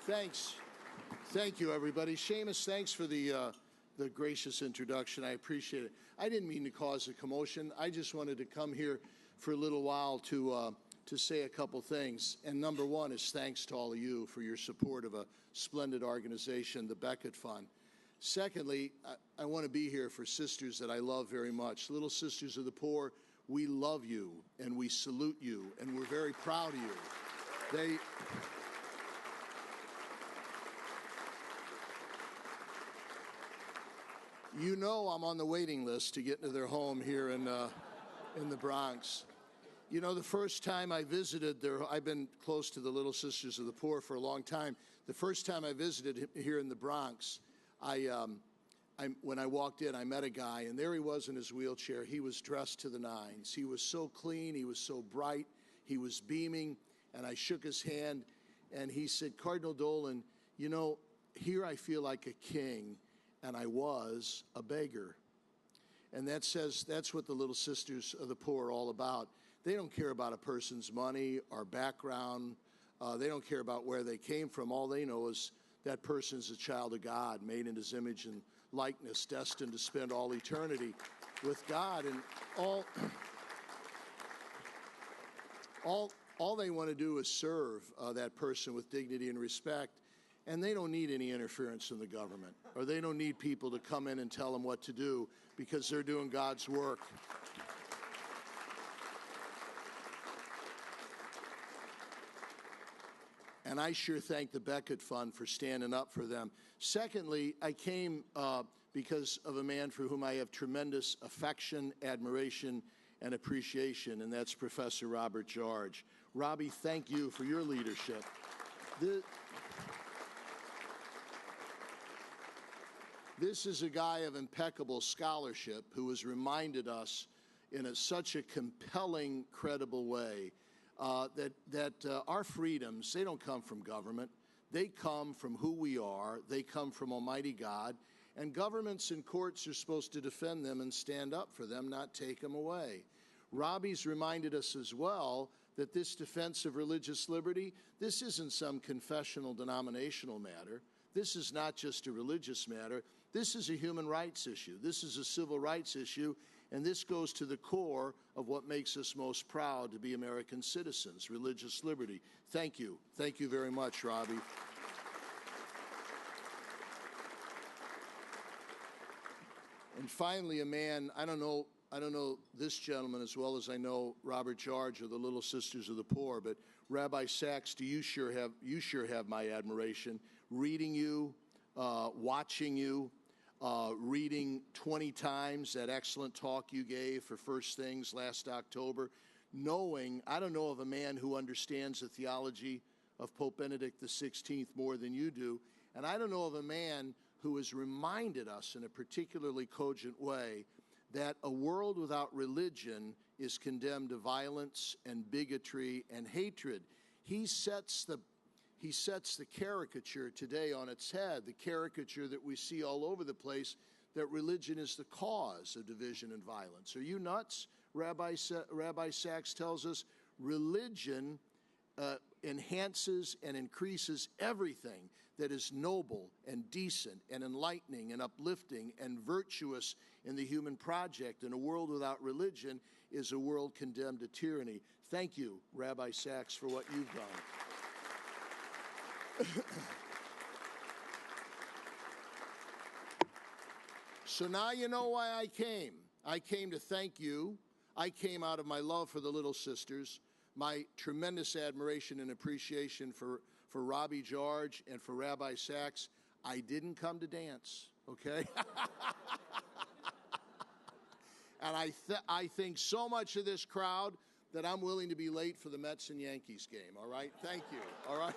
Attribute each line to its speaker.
Speaker 1: Thanks. Thank you, everybody. Seamus, thanks for the gracious introduction. I appreciate it. I didn't mean to cause a commotion. I just wanted to come here for a little while to say a couple things. And number one is thanks to all of you for your support of a splendid organization, the Becket Fund. Secondly, I want to be here for sisters that I love very much. Little Sisters of the Poor, we love you and we salute you and we're very proud of you. You know I'm on the waiting list to get into their home here in the Bronx. You know, the first time I visited there, I've been close to the Little Sisters of the Poor for a long time. The first time I visited here in the Bronx, when I walked in, I met a guy, and there he was in his wheelchair. He was dressed to the nines. He was so clean. He was so bright. He was beaming, and I shook his hand, and he said, Cardinal Dolan, you know, here I feel like a king, and I was a beggar. And that's what the Little Sisters of the Poor are all about. They don't care about a person's money or background. They don't care about where they came from. All they know is that person's a child of God, made in his image and likeness, destined to spend all eternity with God. And all they want to do is serve that person with dignity and respect. And they don't need any interference from the government, or they don't need people to come in and tell them what to do because they're doing God's work. And I sure thank the Becket Fund for standing up for them. Secondly, I came because of a man for whom I have tremendous affection, admiration, and appreciation, and that's Professor Robert George. Robbie, thank you for your leadership. This is a guy of impeccable scholarship who has reminded us in such a compelling, credible way that our freedoms, they don't come from government. They come from who we are. They come from Almighty God. And governments and courts are supposed to defend them and stand up for them, not take them away. Robbie's reminded us as well that this defense of religious liberty, this isn't some confessional denominational matter. This is not just a religious matter. This is a human rights issue. This is a civil rights issue, and this goes to the core of what makes us most proud to be American citizens, religious liberty. Thank you. Thank you very much, Robbie. And finally, a man, I don't know this gentleman as well as I know Robert George of the Little Sisters of the Poor, but Rabbi Sachs, you sure have my admiration. Reading you, watching you, reading 20 times that excellent talk you gave for First Things last October, I don't know of a man who understands the theology of Pope Benedict XVI more than you do, and I don't know of a man who has reminded us in a particularly cogent way that a world without religion is condemned to violence and bigotry and hatred. He sets the caricature today on its head, the caricature that we see all over the place, that religion is the cause of division and violence. Are you nuts? Rabbi Sachs tells us religion enhances and increases everything that is noble and decent and enlightening and uplifting and virtuous in the human project. And a world without religion is a world condemned to tyranny. Thank you, Rabbi Sachs, for what you've done. So now you know why I came. I came to thank you. I came out of my love for the Little Sisters, my tremendous admiration and appreciation for Robbie George and for Rabbi Sachs. I didn't come to dance, okay? And I think so much of this crowd that I'm willing to be late for the Mets and Yankees game, all right? Thank you, all right?